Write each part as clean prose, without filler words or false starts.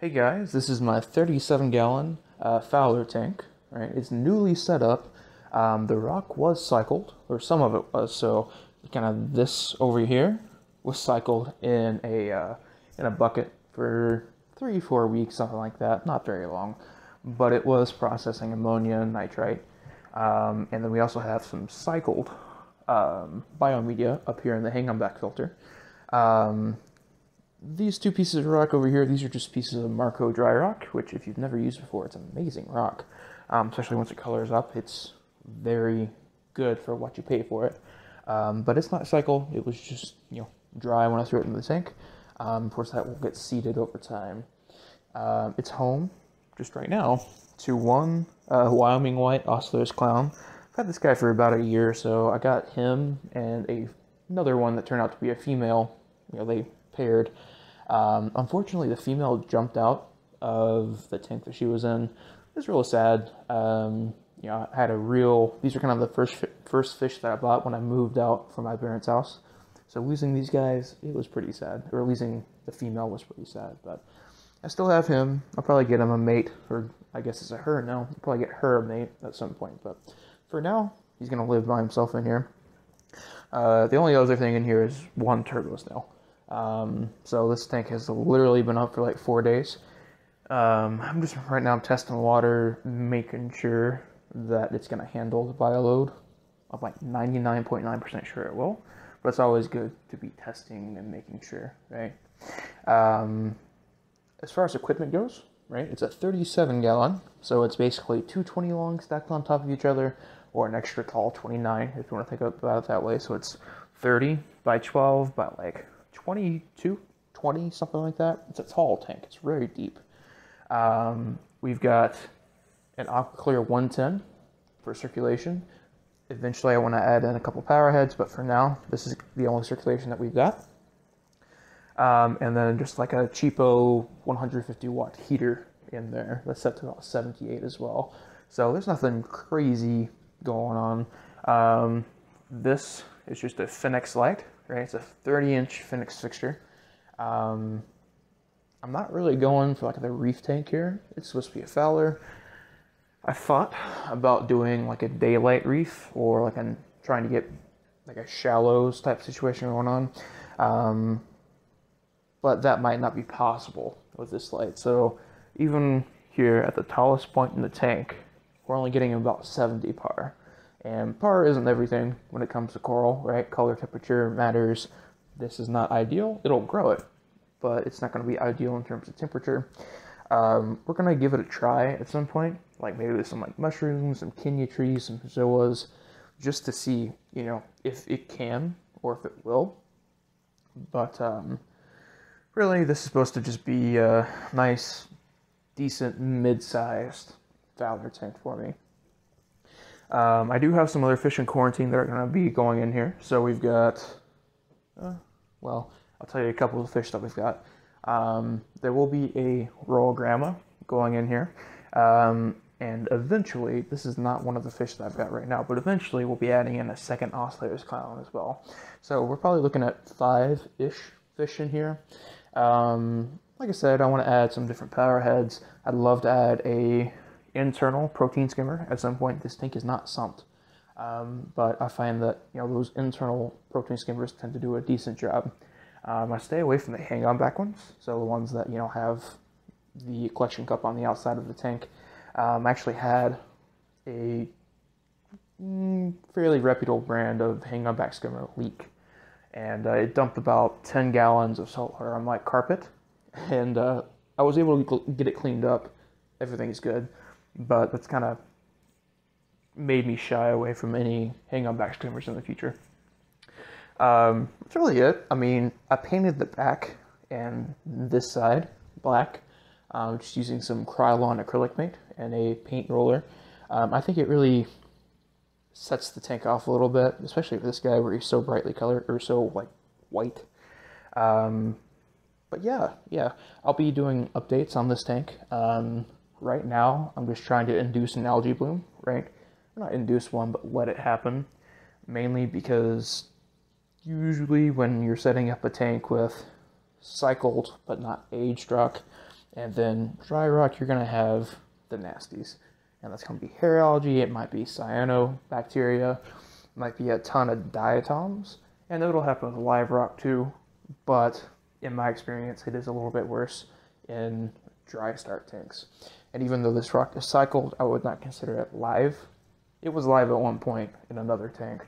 Hey guys, this is my 37-gallon FOWLR tank. Right, it's newly set up. The rock was cycled, or some of it was. So, kind of this over here was cycled in a bucket for 3-4 weeks, something like that. Not very long, but it was processing ammonia and nitrite. And then we also have some cycled biomedia up here in the hang-on-back filter. These two pieces of rock over here, these are just pieces of Marco dry rock, which if you've never used before, it's amazing rock. Especially once it colors up, it's very good for what you pay for it. But it's not cycle, it was just, dry when I threw it in the tank. Of course, that will get seeded over time. It's home, just right now, to one Wyoming white oscillator's clown. I've had this guy for about a year, so I got him and another one that turned out to be a female. They paired. Unfortunately, the female jumped out of the tank that she was in. It was real sad. I had these are kind of the first fish that I bought when I moved out from my parents' house. So losing these guys, it was pretty sad. Or losing the female was pretty sad. But I still have him. I'll probably get him a mate, or I guess it's a her now. I'll probably get her a mate at some point. But for now, he's going to live by himself in here. The only other thing in here is one turbo snail. So this tank has literally been up for like 4 days. I'm testing the water, making sure that it's going to handle the bioload. I'm like 99.9% sure it will, but it's always good to be testing and making sure, right? As far as equipment goes, right, it's a 37-gallon, so it's basically two 20 long stacked on top of each other, or an extra tall 29 if you want to think about it that way. So it's 30 by 12 by like 22, 20, something like that. It's a tall tank. It's very deep. We've got an AquaClear 110 for circulation. Eventually, I want to add in a couple power heads, but for now, this is the only circulation that we've got. And then just like a cheapo 150-watt heater in there that's set to about 78 as well. So there's nothing crazy going on. This is just a Finex light. Right, it's a 30-inch Finex fixture. I'm not really going for like the reef tank here. It's supposed to be a FOWLR. I thought about doing like a daylight reef, or trying to get like a shallows type situation going on. But that might not be possible with this light. So even here at the tallest point in the tank, we're only getting about 70 par. And par isn't everything when it comes to coral, right? Color temperature matters. This is not ideal. It'll grow it, but it's not going to be ideal in terms of temperature. We're going to give it a try at some point, like maybe with some like mushrooms, some Kenya trees, some zoas, just to see, if it can or if it will. But really, this is supposed to just be a nice, decent, mid-sized FOWLR tank for me. I do have some other fish in quarantine that are going to be going in here. So we've got, I'll tell you a couple of fish that we've got. There will be a royal grandma going in here. And eventually, this is not one of the fish that I've got right now, but eventually we'll be adding in a second oscillator's clown as well. So we're probably looking at 5-ish fish in here. Like I said, I want to add some different power heads. I'd love to add a internal protein skimmer at some point. This tank is not sumped, but I find that those internal protein skimmers tend to do a decent job. I stay away from the hang-on back ones, so the ones that have the collection cup on the outside of the tank. I actually had a fairly reputable brand of hang-on back skimmer leak, and it dumped about 10 gallons of saltwater on my carpet, and I was able to get it cleaned up. Everything's good. But that's kind of made me shy away from any hang-on back skimmers in the future. That's really it. I mean, I painted the back and this side black, just using some Krylon acrylic paint and a paint roller. I think it really sets the tank off a little bit, especially for this guy where he's so brightly colored, or so like white. But yeah, I'll be doing updates on this tank. Right now, I'm just trying to induce an algae bloom, right? Not induce one, but let it happen. Mainly because usually when you're setting up a tank with cycled but not age struck, And then dry rock, you're gonna have the nasties. And that's gonna be hair algae, it might be cyanobacteria, it might be a ton of diatoms, and it'll happen with live rock too, but in my experience, it is a little bit worse in dry start tanks. And even though this rock is cycled, I would not consider it live. It was live at one point in another tank,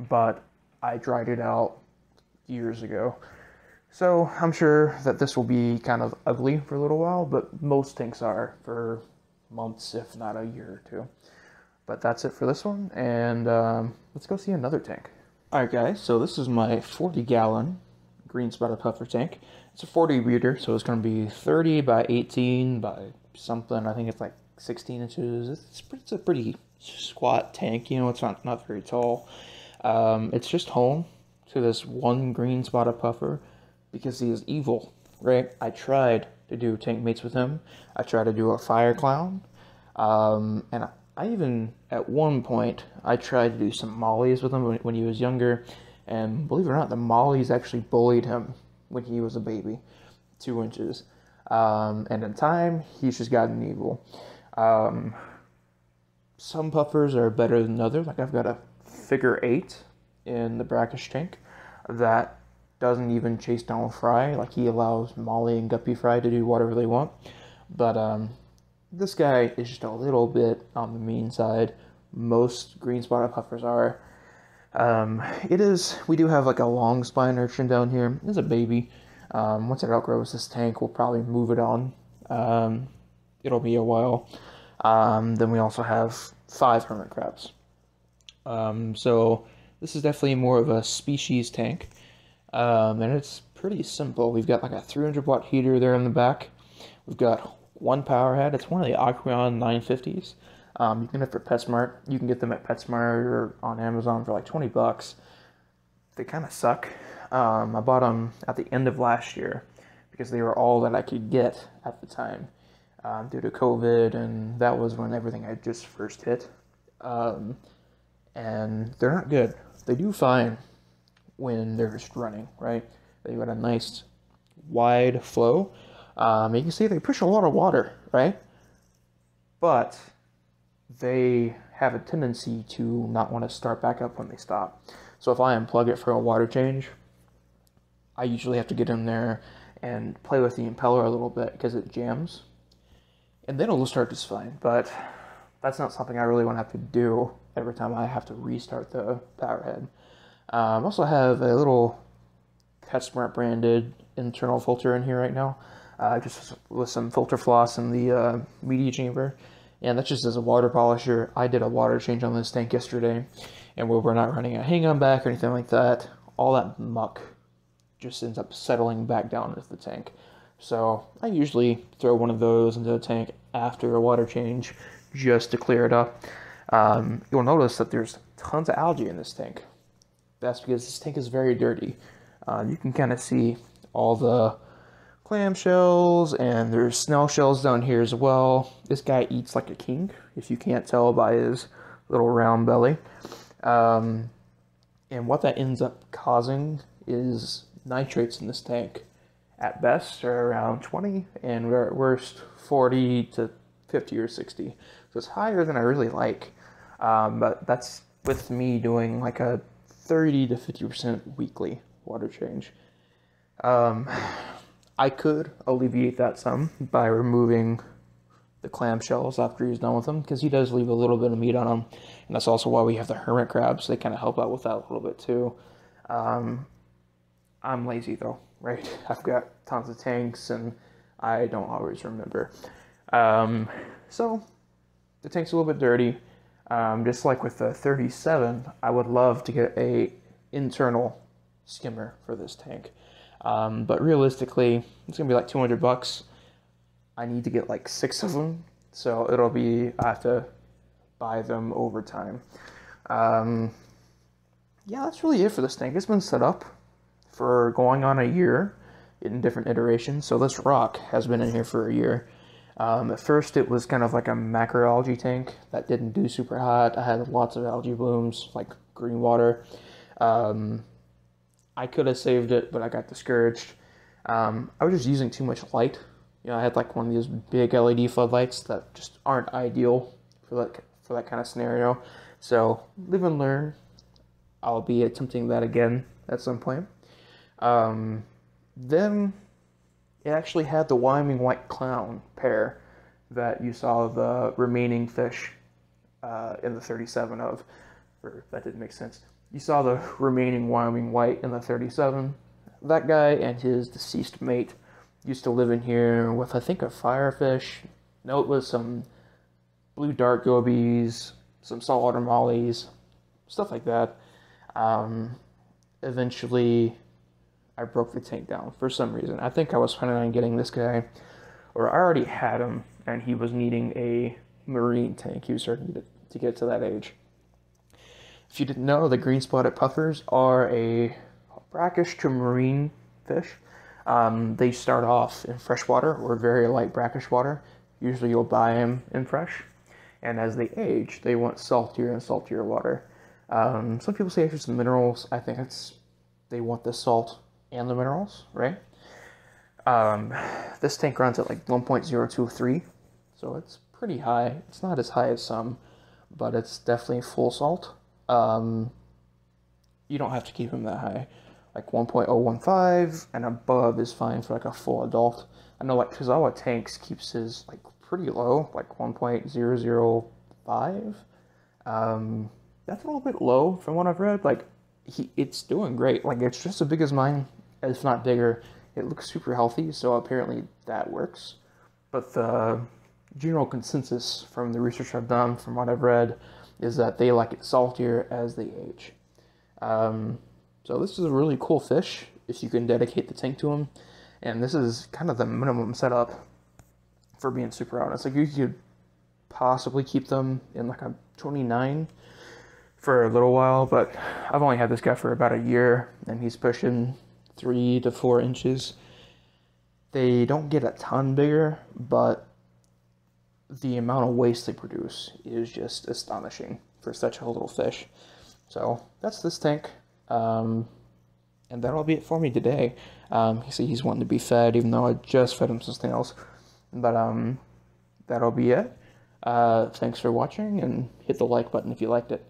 but I dried it out years ago. So I'm sure that this will be kind of ugly for a little while, but most tanks are for months, if not a year or two. But that's it for this one, and let's go see another tank. Alright guys, so this is my 40-gallon green spotted puffer tank. It's a 40 liter, so it's going to be 30 by 18 by something. I think it's like 16 inches. It's a pretty squat tank, you know, it's not very tall. It's just home to this one green spotted puffer because he is evil, right? I tried to do tank mates with him. I tried to do a fire clown, and I even, at one point, I tried to do some mollies with him when he was younger, and believe it or not, the mollies actually bullied him when he was a baby, 2 inches. And in time, he's just gotten evil. Some puffers are better than others. Like I've got a figure 8 in the brackish tank that doesn't even chase down fry. Like he allows molly and guppy fry to do whatever they want. But this guy is just a little bit on the mean side. Most green spotted puffers are. We do have like a long spine urchin down here. It's a baby. Once it outgrows this tank, we'll probably move it on. It'll be a while. Then we also have 5 hermit crabs. So this is definitely more of a species tank. And it's pretty simple. We've got like a 300-watt heater there in the back. We've got one power head. It's one of the Aquarium 950s. You can get it for PetSmart. You can get them at PetSmart or on Amazon for like 20 bucks. They kind of suck. I bought them at the end of last year because they were all that I could get at the time due to COVID, and that was when everything had just first hit. And they're not good. They do fine when they're just running, right? They've got a nice wide flow. You can see they push a lot of water, right? But they have a tendency to not want to start back up when they stop. So if I unplug it for a water change, I usually have to get in there and play with the impeller a little bit because it jams. And then it'll start just fine, but that's not something I really want to have to do every time I have to restart the power head. I also have a little PetSmart branded internal filter in here right now, just with some filter floss in the media chamber. And that's just as a water polisher. I did a water change on this tank yesterday, and we're not running a hang-on back or anything like that. All that muck just ends up settling back down into the tank. So I usually throw one of those into the tank after a water change just to clear it up. You'll notice that there's tons of algae in this tank. That's because this tank is very dirty. You can kind of see all the clam shells, and there's snail shells down here as well. This guy eats like a king, if you can't tell by his little round belly. And what that ends up causing is nitrates in this tank. At best are around 20, and we're at worst 40 to 50 or 60. So it's higher than I really like. But that's with me doing like a 30 to 50% weekly water change. I could alleviate that some by removing the clamshells after he's done with them, because he does leave a little bit of meat on them, and that's also why we have the hermit crabs. They kind of help out with that a little bit too. I'm lazy though, right? I've got tons of tanks and I don't always remember. So the tank's a little bit dirty. Just like with the 37, I would love to get a internal skimmer for this tank. But realistically, it's gonna be like 200 bucks. I need to get like 6 of them, so I have to buy them over time. Yeah, that's really it for this tank. It's been set up for going on a year in different iterations. So this rock has been in here for a year. At first it was kind of like a macroalgae tank that didn't do super hot. I had lots of algae blooms, like green water. I could have saved it, but I got discouraged. I was just using too much light You know, I had like one of these big LED floodlights that just aren't ideal for that kind of scenario. So live and learn. I'll be attempting that again at some point. Then it actually had the Wyoming white clown pair that you saw the remaining fish in the 37 of. Or that didn't make sense. You saw the remaining Wyoming white in the 37. That guy and his deceased mate used to live in here with, I think, a firefish. No, it was some blue dart gobies, some saltwater mollies, stuff like that. Eventually, I broke the tank down for some reason. I think I was planning on getting this guy, or I already had him, and he was needing a marine tank. He was starting to get to that age. If you didn't know, the green spotted puffers are a brackish to marine fish. They start off in freshwater or very light brackish water. Usually you'll buy them in fresh. And as they age, they want saltier and saltier water. Some people say it's the minerals. I think they want the salt and the minerals, right? This tank runs at like 1.023, so it's pretty high. It's not as high as some, but it's definitely full salt. You don't have to keep them that high. Like 1.015 and above is fine for like a full adult. I know like Kazawa Tanks keeps his like pretty low, like 1.005. That's a little bit low from what I've read. Like it's doing great. Like it's just as big as mine, if not bigger. It looks super healthy, so apparently that works. But the general consensus from the research I've done, from what I've read, is that they like it saltier as they age. So this is a really cool fish if you can dedicate the tank to him. And this is kind of the minimum setup, for being super honest. Like you could possibly keep them in like a 29 for a little while, but I've only had this guy for about a year and he's pushing 3 to 4 inches. They don't get a ton bigger, but the amount of waste they produce is just astonishing for such a little fish. So that's this tank. And that'll be it for me today. You see he's wanting to be fed, even though I just fed him something else. But that'll be it. Thanks for watching, and hit the like button if you liked it.